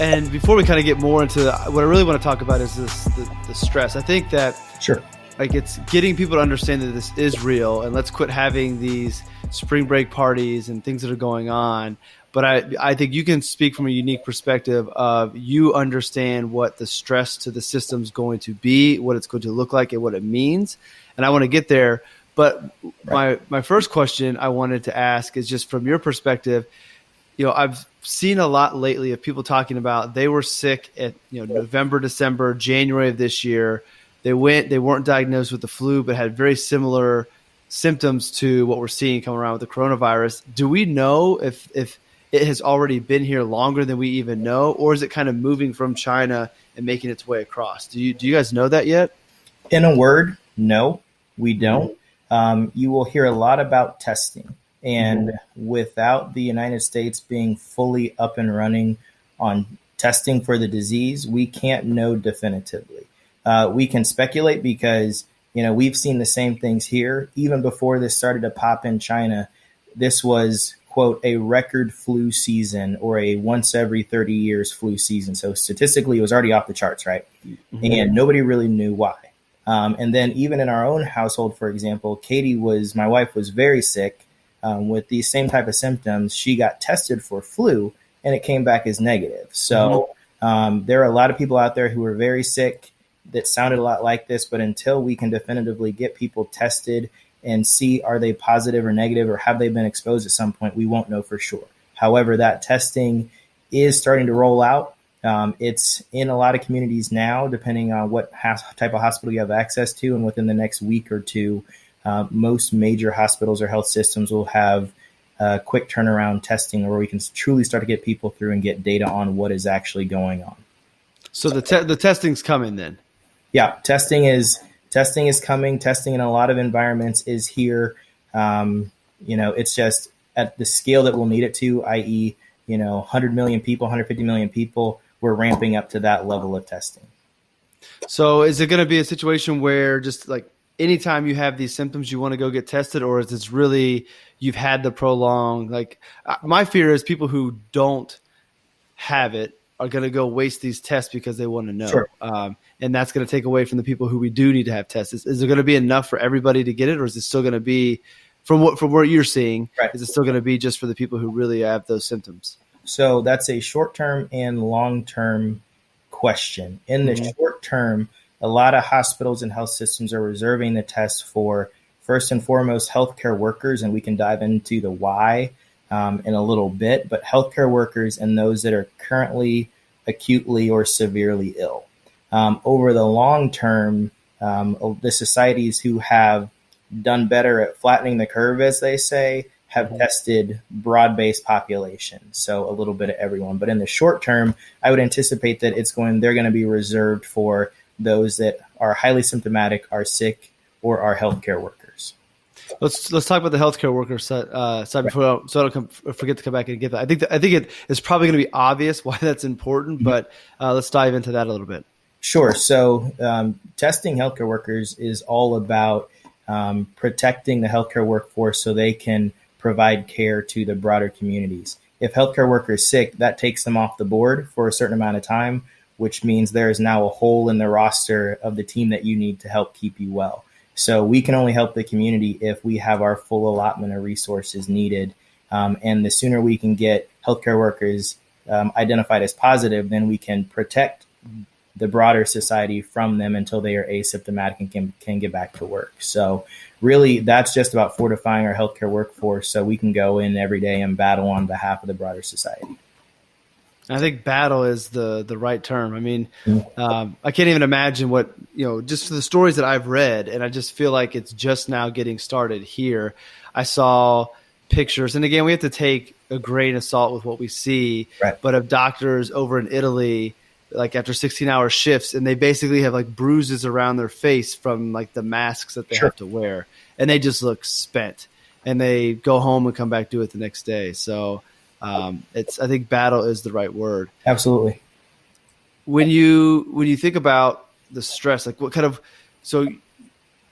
And before we kind of get more into what I really want to talk about is the stress. I think that Sure. like it's getting people to understand that this is real, and let's quit having these spring break parties and things that are going on. But I think you can speak from a unique perspective of you understand what the stress to the system is going to be, what it's going to look like, and what it means. And I want to get there. But my first question I wanted to ask is just from your perspective. I've seen a lot lately of people talking about they were sick at November, December, January of this year. They weren't diagnosed with the flu, but had very similar symptoms to what we're seeing coming around with the coronavirus. Do we know if it has already been here longer than we even know, or is it kind of moving from China and making its way across? Do you guys know that yet? In a word, no, we don't. You will hear a lot about testing. And without the United States being fully up and running on testing for the disease, we can't know definitively. We can speculate because, we've seen the same things here. Even before this started to pop in China, this was, quote, a record flu season or a once every 30 years flu season. So statistically, it was already off the charts, right? Mm-hmm. And nobody really knew why. And then even in our own household, for example, my wife was very sick. With these same type of symptoms. She got tested for flu and it came back as negative. So there are a lot of people out there who are very sick that sounded a lot like this, but until we can definitively get people tested and see are they positive or negative or have they been exposed at some point, we won't know for sure. However, that testing is starting to roll out. It's in a lot of communities now, depending on what type of hospital you have access to, and within the next week or two, most major hospitals or health systems will have quick turnaround testing where we can truly start to get people through and get data on what is actually going on. So the testing's coming then? Yeah, testing is coming. Testing in a lot of environments is here. It's just at the scale that we'll need it to, i.e., 100 million people, 150 million people, we're ramping up to that level of testing. So is it going to be a situation where just like anytime you have these symptoms, you want to go get tested, or is this really you've had the prolonged, my fear is people who don't have it are going to go waste these tests because they want to know. Sure. And that's going to take away from the people who we do need to have tests. Is there going to be enough for everybody to get it, or is it still going to be from what you're seeing? Right. Is it still going to be just for the people who really have those symptoms? So that's a short-term and long-term question. In the short term, a lot of hospitals and health systems are reserving the test for, first and foremost, healthcare workers, and we can dive into the why in a little bit, but healthcare workers and those that are currently acutely or severely ill. Over the long term, the societies who have done better at flattening the curve, as they say, have tested broad-based populations, so a little bit of everyone. But in the short term, I would anticipate that they're going to be reserved for those that are highly symptomatic, are sick, or are healthcare workers. Let's talk about the healthcare workers side before, so I don't forget to come back and get that. I think it is probably going to be obvious why that's important, but let's dive into that a little bit. Sure. So testing healthcare workers is all about protecting the healthcare workforce so they can provide care to the broader communities. If healthcare workers are sick, that takes them off the board for a certain amount of time, which means there is now a hole in the roster of the team that you need to help keep you well. So we can only help the community if we have our full allotment of resources needed. And the sooner we can get healthcare workers identified as positive, then we can protect the broader society from them until they are asymptomatic and can get back to work. So really, that's just about fortifying our healthcare workforce so we can go in every day and battle on behalf of the broader society. I think battle is the right term. I mean, I can't even imagine what, just the stories that I've read, and I just feel like it's just now getting started here. I saw pictures, and again, we have to take a grain of salt with what we see, right, but of doctors over in Italy, like after 16-hour shifts, and they basically have like bruises around their face from like the masks that they have to wear, and they just look spent, and they go home and come back, do it the next day. So I think battle is the right word. Absolutely. When you think about the stress, like what kind of, so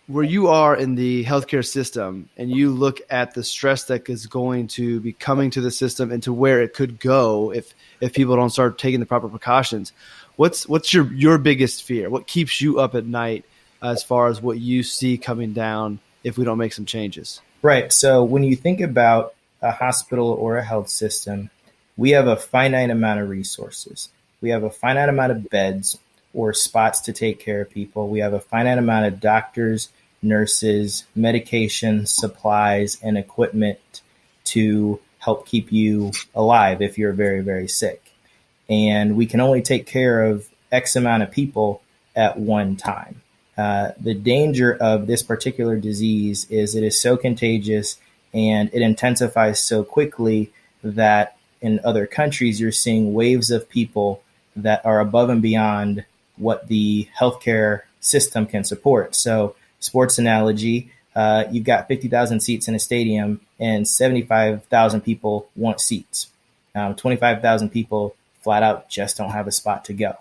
where you are in the healthcare system and you look at the stress that is going to be coming to the system and to where it could go if people don't start taking the proper precautions, what's your biggest fear? What keeps you up at night as far as what you see coming down if we don't make some changes? Right. So when you think about a hospital or a health system, we have a finite amount of resources. We have a finite amount of beds or spots to take care of people. We have a finite amount of doctors, nurses, medication, supplies, and equipment to help keep you alive if you're very, very sick. And we can only take care of X amount of people at one time. The danger of this particular disease is it is so contagious and it intensifies so quickly that in other countries, you're seeing waves of people that are above and beyond what the healthcare system can support. So, sports analogy, you've got 50,000 seats in a stadium and 75,000 people want seats. 25,000 people flat out just don't have a spot to go.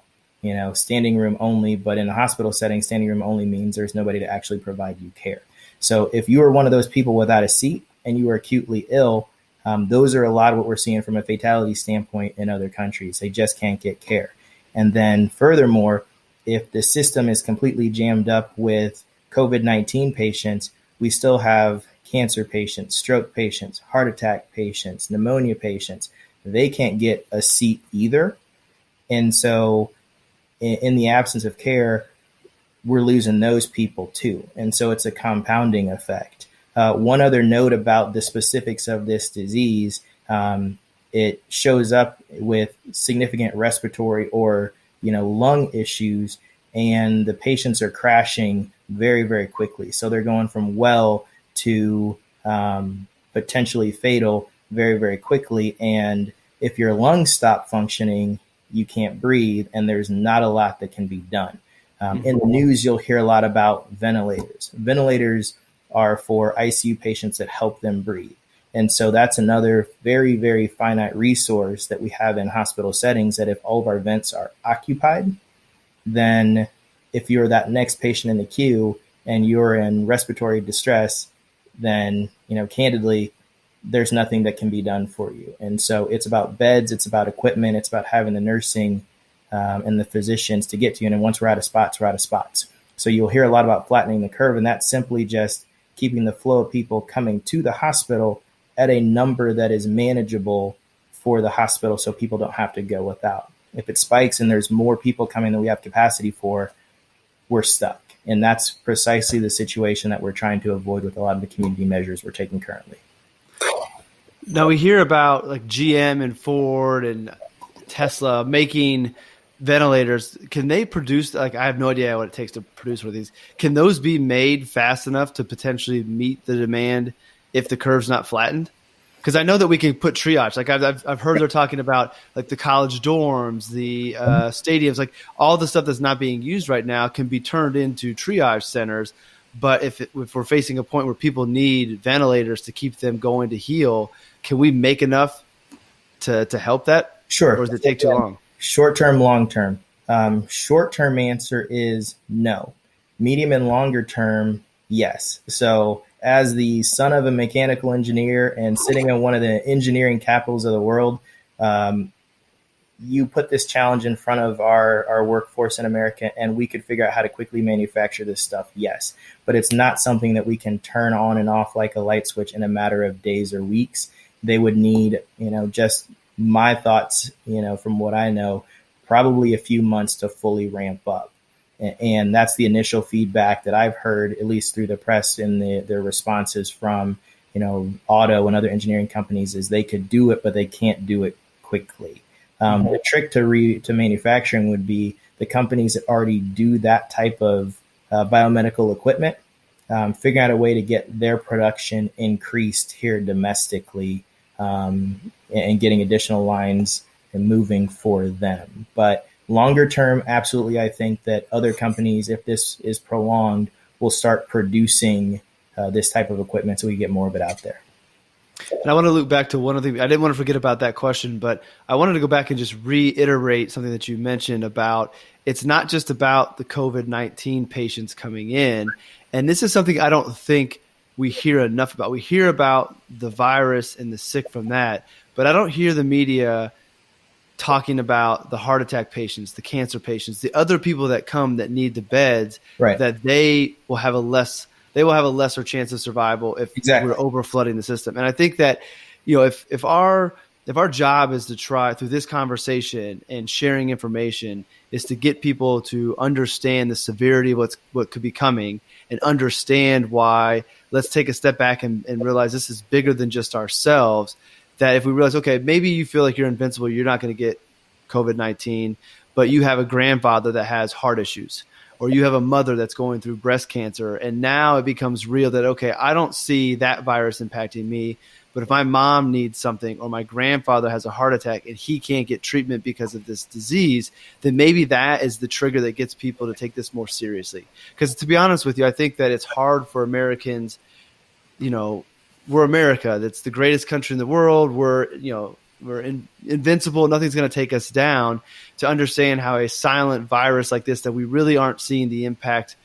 Standing room only, but in a hospital setting, standing room only means there's nobody to actually provide you care. So if you are one of those people without a seat and you are acutely ill, those are a lot of what we're seeing from a fatality standpoint in other countries. They just can't get care. And then furthermore, if the system is completely jammed up with COVID-19 patients, we still have cancer patients, stroke patients, heart attack patients, pneumonia patients. They can't get a seat either. And so in the absence of care, we're losing those people too. And so it's a compounding effect. One other note about the specifics of this disease, it shows up with significant respiratory or lung issues, and the patients are crashing very, very quickly. So they're going from well to potentially fatal very, very quickly. And if your lungs stop functioning, you can't breathe, and there's not a lot that can be done. In the news, you'll hear a lot about ventilators. Ventilators are for ICU patients that help them breathe. And so that's another very, very finite resource that we have in hospital settings, that if all of our vents are occupied, then if you're that next patient in the queue and you're in respiratory distress, then, candidly, there's nothing that can be done for you. And so it's about beds, it's about equipment, it's about having the nursing and the physicians to get to you. And once we're out of spots, we're out of spots. So you'll hear a lot about flattening the curve, and that's simply just keeping the flow of people coming to the hospital at a number that is manageable for the hospital so people don't have to go without. If it spikes and there's more people coming than we have capacity for, we're stuck. And that's precisely the situation that we're trying to avoid with a lot of the community measures we're taking currently. Now we hear about like GM and Ford and Tesla making ventilators. Can they produce, I have no idea what it takes to produce one of these. Can those be made fast enough to potentially meet the demand if the curve's not flattened? Because I know that we can put triage. I've heard they're talking about like the college dorms, the stadiums, like all the stuff that's not being used right now can be turned into triage centers. But if we're facing a point where people need ventilators to keep them going to heal, can we make enough to help that? Sure. Or does it take too long? Short-term, long-term. Short-term answer is no. Medium and longer term, yes. So as the son of a mechanical engineer and sitting in one of the engineering capitals of the world, you put this challenge in front of our workforce in America, and we could figure out how to quickly manufacture this stuff, yes. But it's not something that we can turn on and off like a light switch in a matter of days or weeks. They would need, just my thoughts, from what I know, probably a few months to fully ramp up. And that's the initial feedback that I've heard, at least through the press and their responses from, auto and other engineering companies, is they could do it, but they can't do it quickly. The trick to manufacturing would be the companies that already do that type of biomedical equipment, figuring out a way to get their production increased here domestically, and getting additional lines and moving for them. But longer term, absolutely, I think that other companies, if this is prolonged, will start producing this type of equipment so we get more of it out there. And I want to look back to one of the, I didn't want to forget about that question, but I wanted to go back and just reiterate something that you mentioned about it's not just about the COVID-19 patients coming in. And this is something I don't think we hear enough about. We hear about the virus and the sick from that, but I don't hear the media talking about the heart attack patients, the cancer patients, the other people that come that need the beds, Right. that they will have a lesser chance of survival if we're Exactly. over flooding the system. And I think that, if our job is to try through this conversation and sharing information is to get people to understand the severity of what could be coming and understand why, let's take a step back and realize this is bigger than just ourselves. That if we realize, okay, maybe you feel like you're invincible, you're not going to get COVID-19, but you have a grandfather that has heart issues, or you have a mother that's going through breast cancer. And now it becomes real that, okay, I don't see that virus impacting me, but if my mom needs something or my grandfather has a heart attack and he can't get treatment because of this disease, then maybe that is the trigger that gets people to take this more seriously. Because to be honest with you, I think that it's hard for Americans, you know, we're America. That's the greatest country in the world. We're invincible. Nothing's going to take us down. To understand how a silent virus like this, that we really aren't seeing the impact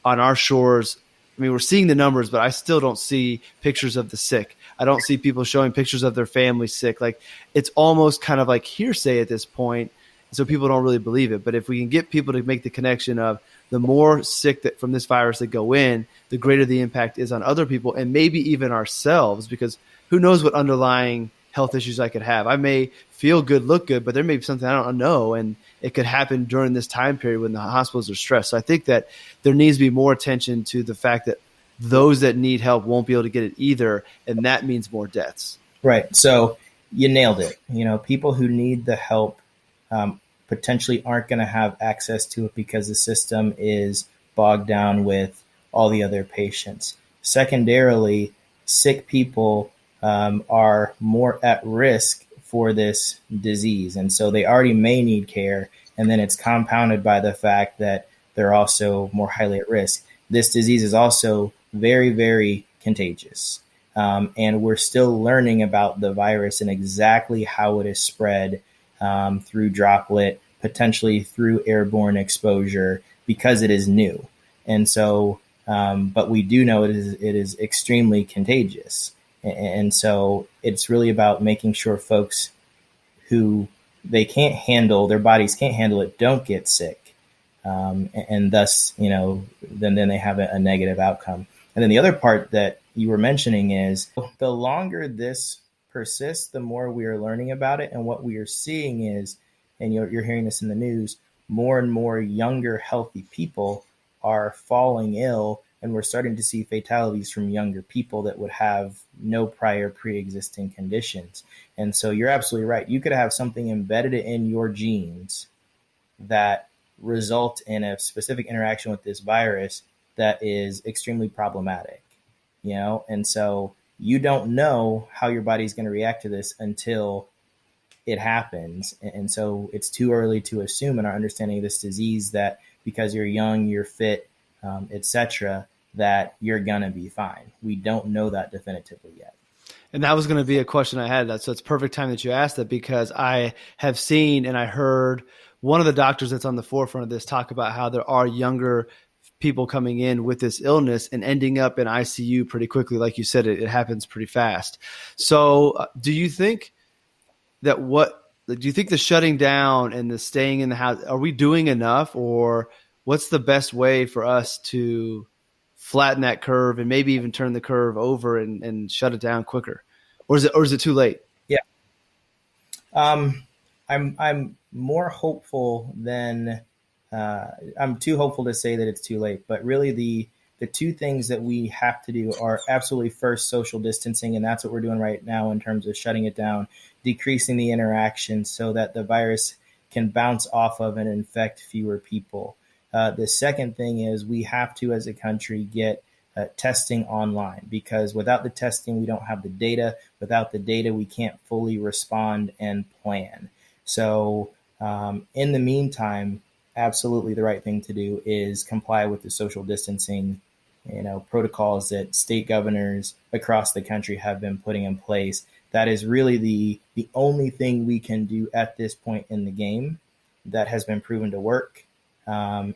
on our shores. I mean, we're seeing the numbers, but I still don't see pictures of the sick. I don't see people showing pictures of their family sick. Like, it's almost kind of like hearsay at this point, so people don't really believe it. But if we can get people to make the connection of the more sick that from this virus that go in, the greater the impact is on other people and maybe even ourselves, because who knows what underlying health issues I could have. I may feel good, look good, but there may be something I don't know, and it could happen during this time period when the hospitals are stressed. So I think that there needs to be more attention to the fact that those that need help won't be able to get it either, and that means more deaths. Right. So you nailed it. People who need the help potentially aren't going to have access to it because the system is bogged down with all the other patients. Secondarily, sick people are more at risk for this disease. And so they already may need care. And then it's compounded by the fact that they're also more highly at risk. This disease is also very, very contagious. And we're still learning about the virus and exactly how it is spread through droplet, potentially through airborne exposure, because it is new. And so, but we do know it is extremely contagious. And so it's really about making sure folks who their bodies can't handle it, don't get sick. And thus, then they have a negative outcome. And then the other part that you were mentioning is the longer this persists, the more we are learning about it. And what we are seeing is, and you're hearing this in the news, more and more younger, healthy people are falling ill. And we're starting to see fatalities from younger people that would have no prior pre-existing conditions. And so you're absolutely right. You could have something embedded in your genes that result in a specific interaction with this virus that is extremely problematic, and so you don't know how your body's going to react to this until it happens. And so it's too early to assume in our understanding of this disease that because you're young, you're fit, etc., that you're going to be fine. We don't know that definitively yet. And that was going to be a question I had. So it's perfect time that you asked that, because I have seen and I heard one of the doctors that's on the forefront of this talk about how there are younger people coming in with this illness and ending up in ICU pretty quickly. Like you said, it happens pretty fast. So do you think the shutting down and the staying in the house, are we doing enough, or what's the best way for us to flatten that curve and maybe even turn the curve over and shut it down quicker? Or is it too late? Yeah. I'm more hopeful than I'm too hopeful to say that it's too late, but really the two things that we have to do are absolutely first social distancing. And that's what we're doing right now in terms of shutting it down, decreasing the interaction so that the virus can bounce off of and infect fewer people. The second thing is we have to, as a country, get testing online, because without the testing, we don't have the data. Without the data, we can't fully respond and plan. So in the meantime, absolutely the right thing to do is comply with the social distancing protocols that state governors across the country have been putting in place. That is really the only thing we can do at this point in the game that has been proven to work. And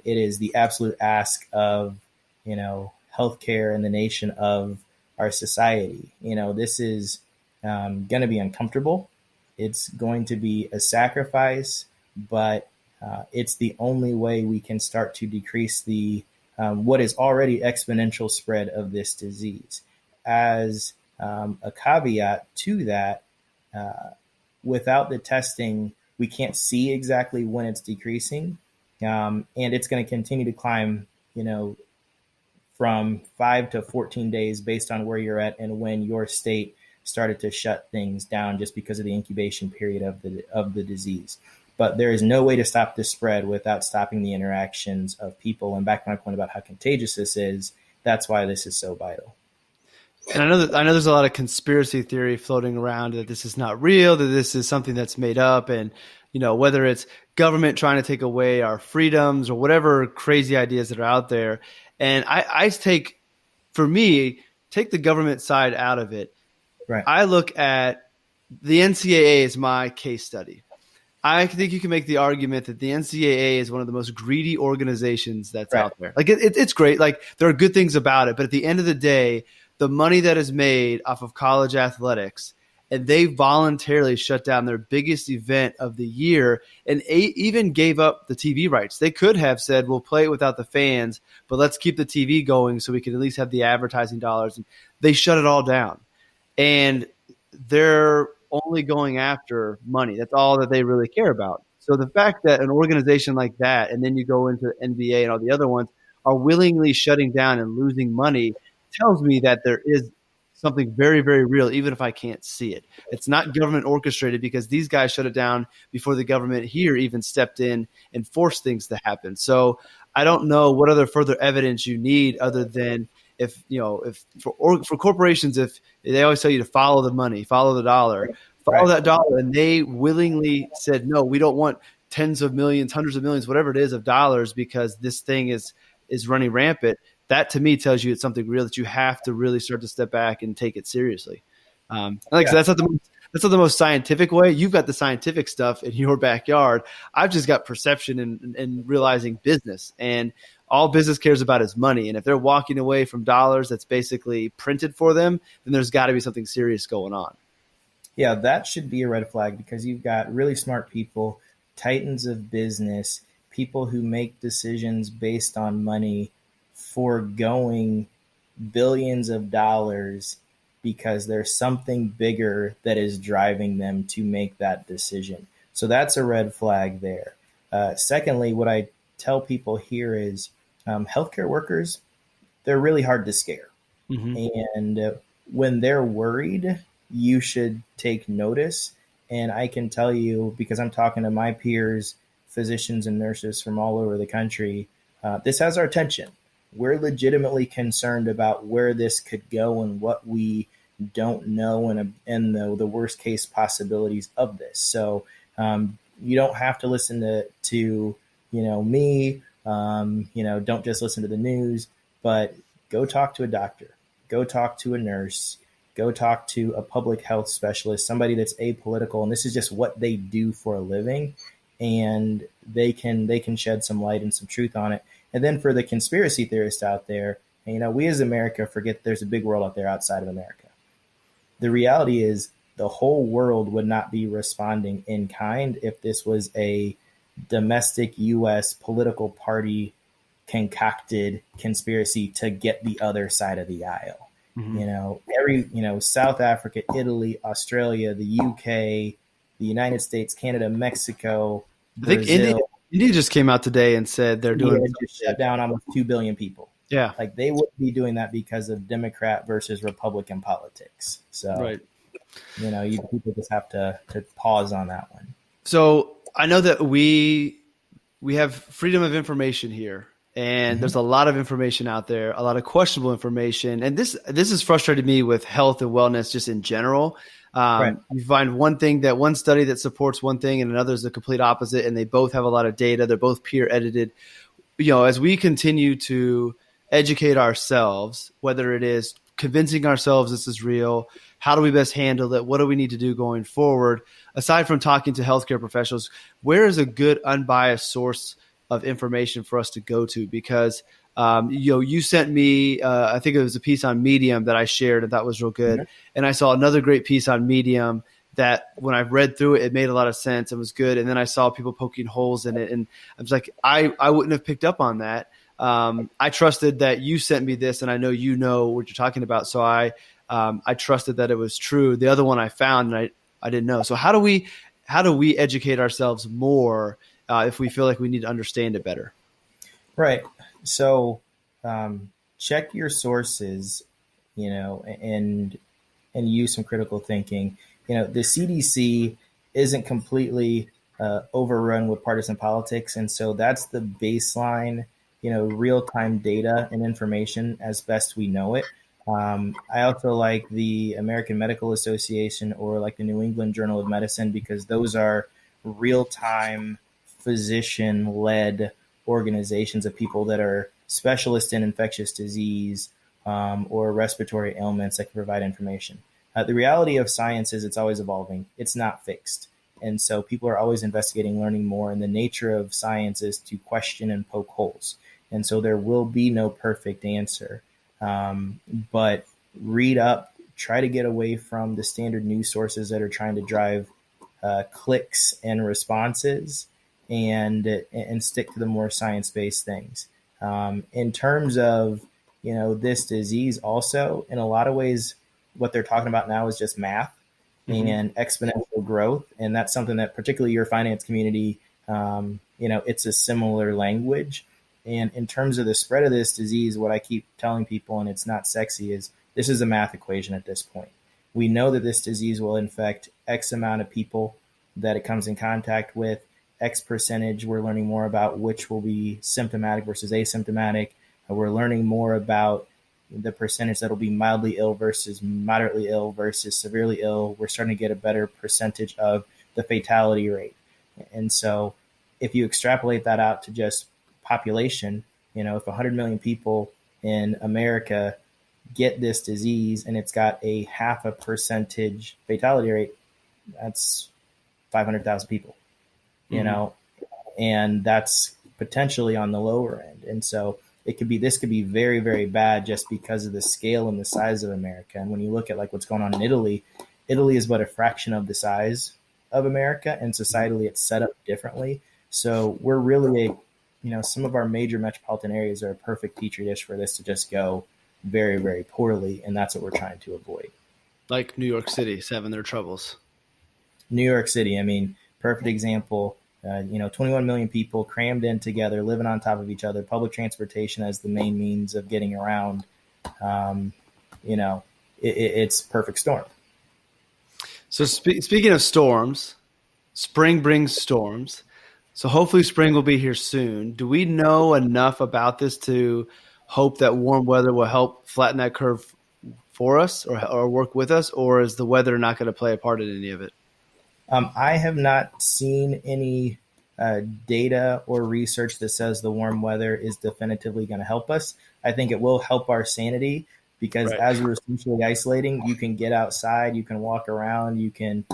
it is the absolute ask of, healthcare and the nation of our society. This is going to be uncomfortable. It's going to be a sacrifice, but it's the only way we can start to decrease the what is already exponential spread of this disease. As a caveat to that, without the testing, we can't see exactly when it's decreasing, and it's going to continue to climb, from 5 to 14 days based on where you're at and when your state started to shut things down just because of the incubation period of the disease. But there is no way to stop this spread without stopping the interactions of people. And back to my point about how contagious this is, that's why this is so vital. And I know there's a lot of conspiracy theory floating around that this is not real, that this is something that's made up, and whether it's government trying to take away our freedoms or whatever crazy ideas that are out there. And I take the government side out of it. Right. I look at the NCAA as my case study. I think you can make the argument that the NCAA is one of the most greedy organizations that's out there. Like it's great. Like there are good things about it, but at the end of the day, the money that is made off of college athletics, and they voluntarily shut down their biggest event of the year and even gave up the TV rights. They could have said, we'll play it without the fans, but let's keep the TV going so we can at least have the advertising dollars. And they shut it all down. And they're only going after money. That's all that they really care about. So the fact that an organization like that, and then you go into the NBA and all the other ones, are willingly shutting down and losing money tells me that there is something very, very real, even if I can't see it. It's not government orchestrated because these guys shut it down before the government here even stepped in and forced things to happen. So I don't know what other further evidence you need other than if for corporations, if they always tell you to follow the money, follow the dollar, follow that dollar, and they willingly said, no, we don't want tens of millions, hundreds of millions, whatever it is of dollars because this thing is running rampant. That to me tells you it's something real that you have to really start to step back and take it seriously. I said, that's not the most scientific way. You've got the scientific stuff in your backyard. I've just got perception and realizing business, and all business cares about is money. And if they're walking away from dollars that's basically printed for them, then there's got to be something serious going on. Yeah, that should be a red flag because you've got really smart people, titans of business, people who make decisions based on money, foregoing billions of dollars because there's something bigger that is driving them to make that decision. So that's a red flag there. Secondly, what I tell people here is healthcare workers, they're really hard to scare. Mm-hmm. And when they're worried, you should take notice. And I can tell you, because I'm talking to my peers, physicians and nurses from all over the country, this has our attention. We're legitimately concerned about where this could go and what we don't know and the worst case possibilities of this. So you don't have to listen to me. Don't just listen to the news, but go talk to a doctor, go talk to a nurse, go talk to a public health specialist, somebody that's apolitical, and this is just what they do for a living, and they can shed some light and some truth on it. And then for the conspiracy theorists out there, we as America forget there's a big world out there outside of America. The reality is the whole world would not be responding in kind if this was a domestic U.S. political party concocted conspiracy to get the other side of the aisle. Mm-hmm. South Africa, Italy, Australia, the UK, the United States, Canada, Mexico, Brazil. I think India just came out today and said they're doing just shut down almost 2 billion people. Yeah. Like they wouldn't be doing that because of Democrat versus Republican politics. So, right. People just have to pause on that one. So I know that we have freedom of information here, and there's a lot of information out there, a lot of questionable information. And this has frustrated me with health and wellness just in general. Right. You find one study that supports one thing and another is the complete opposite, and they both have a lot of data. They're both peer edited. As we continue to educate ourselves, whether it is convincing ourselves this is real, how do we best handle it, what do we need to do going forward, aside from talking to healthcare professionals, where is a good unbiased source of information for us to go to? Because you sent me, I think it was a piece on Medium that I shared, and that was real good. And I saw another great piece on Medium that when I read through it, it made a lot of sense. It was good. And then I saw people poking holes in it. And I was like, I wouldn't have picked up on that. I trusted that you sent me this, and I know you know what you're talking about. So I trusted that it was true. The other one I found, and I didn't know. So how do we educate ourselves more if we feel like we need to understand it better? Right. So check your sources, and use some critical thinking. The CDC isn't completely overrun with partisan politics, and so that's the baseline, real-time data and information as best we know it. I also like the American Medical Association or like the New England Journal of Medicine, because those are real-time physician-led organizations of people that are specialists in infectious disease or respiratory ailments that can provide information. The reality of science is it's always evolving. It's not fixed. And so people are always investigating, learning more. And the nature of science is to question and poke holes. And so there will be no perfect answer. But read up, try to get away from the standard news sources that are trying to drive clicks and responses, and stick to the more science-based things. In terms of, this disease also, in a lot of ways, what they're talking about now is just math and exponential growth. And that's something that particularly your finance community, it's a similar language. And in terms of the spread of this disease, what I keep telling people, and it's not sexy, is this is a math equation at this point. We know that this disease will infect X amount of people that it comes in contact with, X percentage. We're learning more about which will be symptomatic versus asymptomatic. We're learning more about the percentage that will be mildly ill versus moderately ill versus severely ill. We're starting to get a better percentage of the fatality rate. And so if you extrapolate that out to just population, if 100 million people in America get this disease and it's got a 0.5% fatality rate, that's 500,000 people, and that's potentially on the lower end. And so this could be very, very bad just because of the scale and the size of America. And when you look at like what's going on in Italy is but a fraction of the size of America, and societally it's set up differently. So we're really some of our major metropolitan areas are a perfect petri dish for this to just go very, very poorly. And that's what we're trying to avoid. Like New York City, having their troubles. New York City, perfect example. 21 million people crammed in together, living on top of each other, public transportation as the main means of getting around. It's perfect storm. So speaking of storms, spring brings storms. So hopefully spring will be here soon. Do we know enough about this to hope that warm weather will help flatten that curve for us or work with us, or is the weather not going to play a part in any of it? I have not seen any data or research that says the warm weather is definitively going to help us. I think it will help our sanity because as we're socially isolating, you can get outside, you can walk around, you can,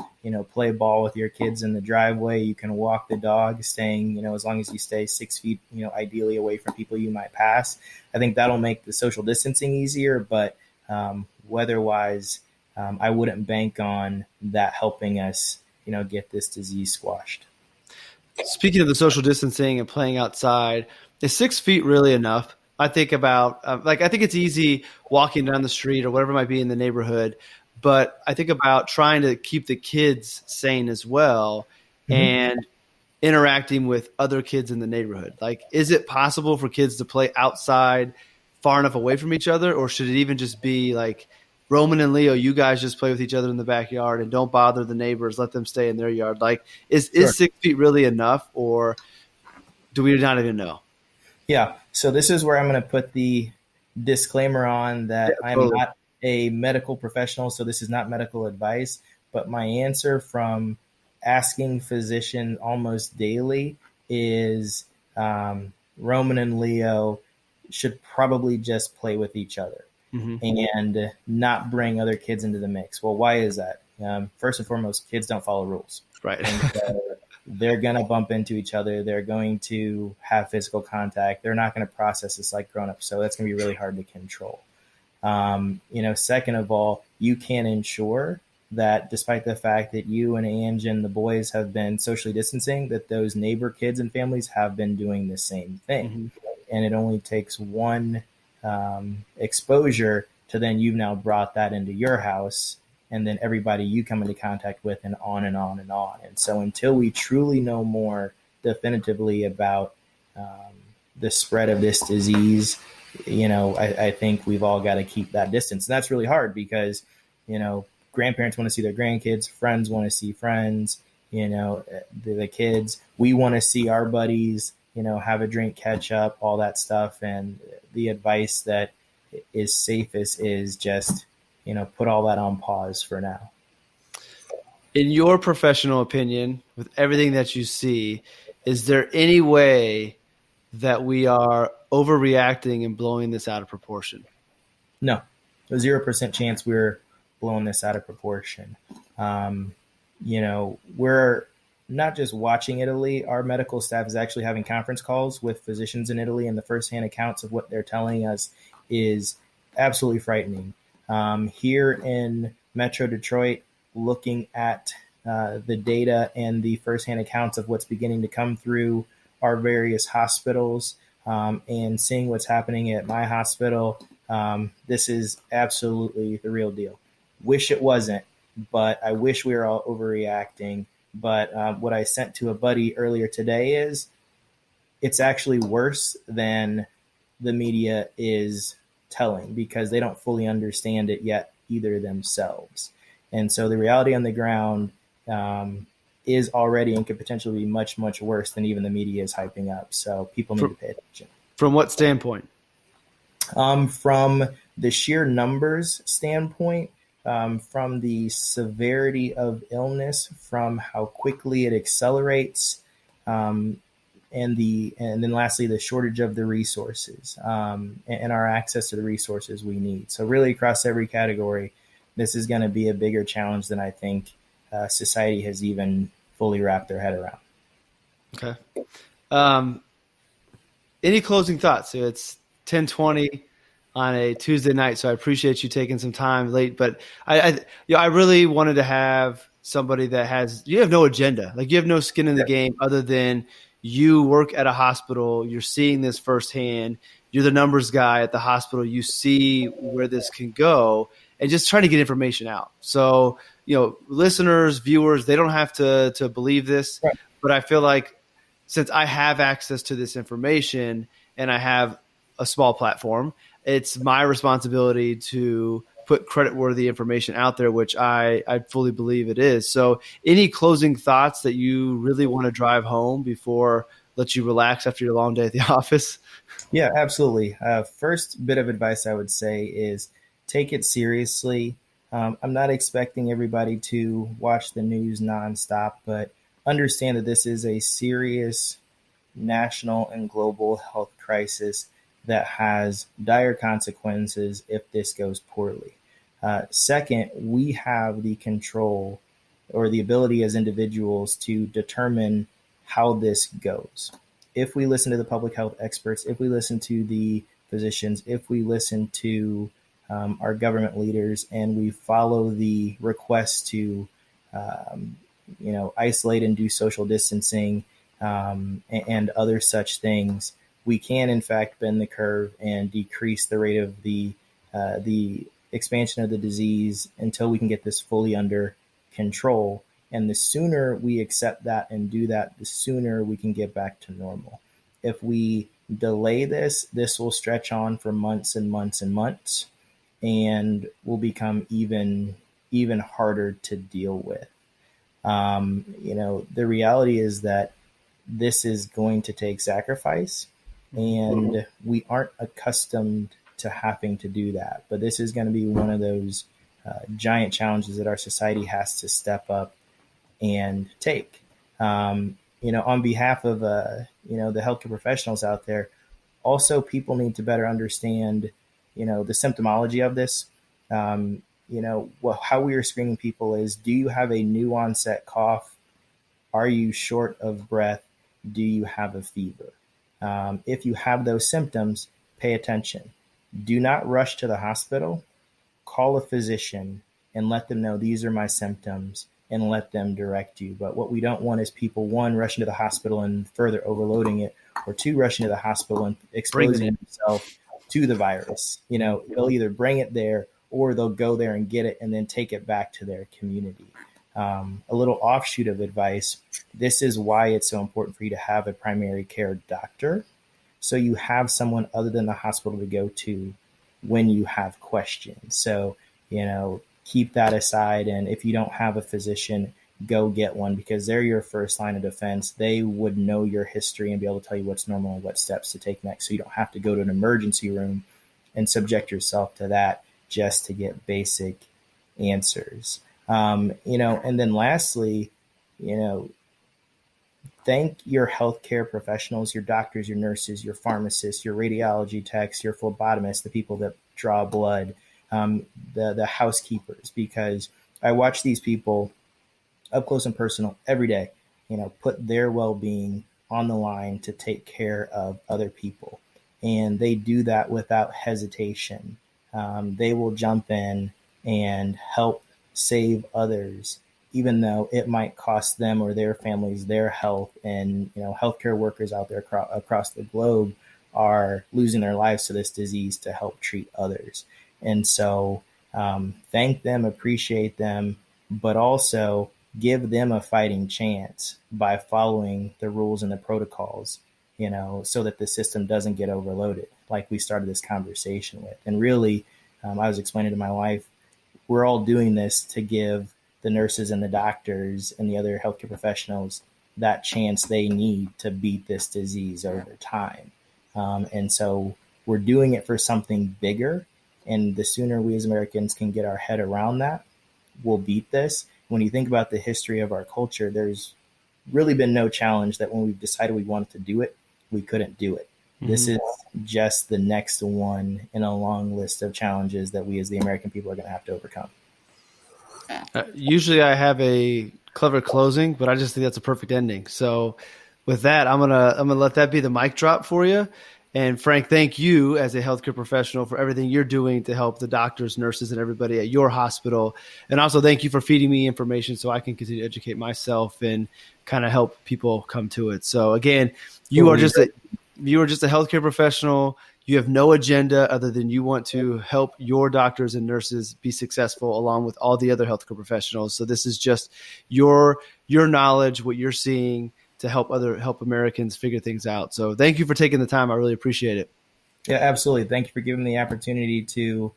play ball with your kids in the driveway, you can walk the dog, staying, as long as you stay 6 feet, ideally away from people you might pass. I think that'll make the social distancing easier, but weather-wise, I wouldn't bank on that helping us get this disease squashed. Speaking of the social distancing and playing outside, is 6 feet really enough? I think about, I think it's easy walking down the street or whatever it might be in the neighborhood, but I think about trying to keep the kids sane as well and interacting with other kids in the neighborhood. Like, is it possible for kids to play outside far enough away from each other, or should it even just be like, Roman and Leo, you guys just play with each other in the backyard and don't bother the neighbors. Let them stay in their yard. Like, is 6 feet really enough, or do we not even know? Yeah. So this is where I'm going to put the disclaimer on that I'm not a medical professional, so this is not medical advice. But my answer from asking physician almost daily is Roman and Leo, should probably just play with each other and not bring other kids into the mix. Well, why is that? First and foremost, kids don't follow rules. Right. And so they're going to bump into each other. They're going to have physical contact. They're not going to process this like grown-ups. So that's going to be really hard to control. Second of all, you can ensure that despite the fact that you and Ange and the boys have been socially distancing, that those neighbor kids and families have been doing the same thing. And it only takes one exposure to then you've now brought that into your house, and then everybody you come into contact with, and on and on and on. And so until we truly know more definitively about the spread of this disease, I think we've all got to keep that distance. And that's really hard because, grandparents want to see their grandkids, friends want to see friends, the kids, we want to see our buddies, have a drink, catch up, all that stuff. And the advice that is safest is just, put all that on pause for now. In your professional opinion, with everything that you see, is there any way that we are overreacting and blowing this out of proportion? No, a 0% chance we're blowing this out of proportion. We're not just watching Italy. Our medical staff is actually having conference calls with physicians in Italy, and the firsthand accounts of what they're telling us is absolutely frightening. Here in Metro Detroit, looking at the data and the firsthand accounts of what's beginning to come through our various hospitals, and seeing what's happening at my hospital, this is absolutely the real deal. Wish it wasn't, but I wish we were all overreacting. But what I sent to a buddy earlier today is it's actually worse than the media is telling, because they don't fully understand it yet either themselves. And so the reality on the ground is already and could potentially be much, much worse than even the media is hyping up. So people need to pay attention. From what standpoint? From the sheer numbers standpoint, from the severity of illness, from how quickly it accelerates, and then lastly, the shortage of the resources, and our access to the resources we need. So really across every category, this is going to be a bigger challenge than I think society has even fully wrapped their head around. Okay. Any closing thoughts? So it's 10:20 on a Tuesday night, so I appreciate you taking some time late. But I really wanted to have somebody that you have no agenda, like you have no skin in the game other than you work at a hospital, you're seeing this firsthand, you're the numbers guy at the hospital, you see where this can go, and just trying to get information out. So, listeners, viewers, they don't have to believe this, right. But I feel like since I have access to this information and I have a small platform, it's my responsibility to put credit-worthy information out there, which I fully believe it is. So any closing thoughts that you really want to drive home before let you relax after your long day at the office? Yeah, absolutely. First bit of advice I would say is take it seriously. I'm not expecting everybody to watch the news nonstop, but understand that this is a serious national and global health crisis that has dire consequences if this goes poorly. Second, we have the control or the ability as individuals to determine how this goes. If we listen to the public health experts, if we listen to the physicians, if we listen to our government leaders, and we follow the request to isolate and do social distancing and other such things, we can in fact bend the curve and decrease the rate of the expansion of the disease until we can get this fully under control. And the sooner we accept that and do that, the sooner we can get back to normal. If we delay this will stretch on for months and months and months, and will become even harder to deal with. The reality is that this is going to take sacrifice, and we aren't accustomed to having to do that. But this is going to be one of those giant challenges that our society has to step up and take. On behalf of the healthcare professionals out there, Also, people need to better understand, the symptomology of this. How we are screening people is, do you have a new onset cough? Are you short of breath? Do you have a fever? If you have those symptoms, pay attention. Do not rush to the hospital. Call a physician and let them know these are my symptoms and let them direct you. But what we don't want is people, one, rushing to the hospital and further overloading it, or two, rushing to the hospital and exposing themselves to the virus. They'll either bring it there or they'll go there and get it and then take it back to their community. A little offshoot of advice, this is why it's so important for you to have a primary care doctor, so you have someone other than the hospital to go to when you have questions. So, keep that aside. And if you don't have a physician, go get one, because they're your first line of defense. They would know your history and be able to tell you what's normal and what steps to take next. So you don't have to go to an emergency room and subject yourself to that just to get basic answers. And then lastly, thank your healthcare professionals, your doctors, your nurses, your pharmacists, your radiology techs, your phlebotomists, the people that draw blood, the housekeepers, because I watch these people up close and personal every day, put their well-being on the line to take care of other people. And they do that without hesitation. They will jump in and help save others, even though it might cost them or their families their health. And, healthcare workers out there across the globe are losing their lives to this disease to help treat others. And so thank them, appreciate them, but also give them a fighting chance by following the rules and the protocols, so that the system doesn't get overloaded, like we started this conversation with. And really, I was explaining to my wife, we're all doing this to give the nurses and the doctors and the other healthcare professionals that chance they need to beat this disease over time. And so we're doing it for something bigger. And the sooner we as Americans can get our head around that, we'll beat this. When you think about the history of our culture, there's really been no challenge that when we've decided we wanted to do it, we couldn't do it. Mm-hmm. This is just the next one in a long list of challenges that we as the American people are going to have to overcome. Usually I have a clever closing, but I just think that's a perfect ending. So with that, I'm gonna let that be the mic drop for you. And Frank, thank you as a healthcare professional for everything you're doing to help the doctors, nurses, and everybody at your hospital. And also thank you for feeding me information so I can continue to educate myself and kind of help people come to it. So again, you are just a healthcare professional. You have no agenda other than you want to help your doctors and nurses be successful along with all the other healthcare professionals. So this is just your knowledge, what you're seeing, to help Americans figure things out. So thank you for taking the time. I really appreciate it. Yeah, absolutely. Thank you for giving me the opportunity to,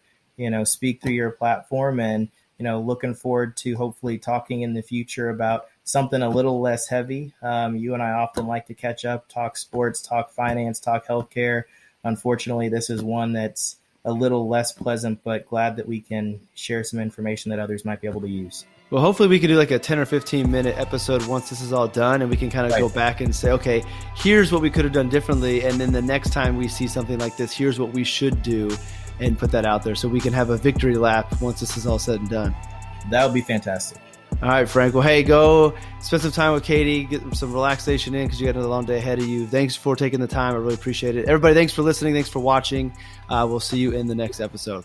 speak through your platform, and, looking forward to hopefully talking in the future about something a little less heavy. You and I often like to catch up, talk sports, talk finance, talk healthcare. Unfortunately, this is one that's a little less pleasant, but glad that we can share some information that others might be able to use. Well, hopefully we can do like a 10 or 15 minute episode once this is all done, and we can kind of go back and say, okay, here's what we could have done differently. And then the next time we see something like this, here's what we should do, and put that out there so we can have a victory lap once this is all said and done. That would be fantastic. All right, Frank. Well, hey, go spend some time with Katie, get some relaxation in because you got a long day ahead of you. Thanks for taking the time. I really appreciate it. Everybody, thanks for listening. Thanks for watching. We'll see you in the next episode.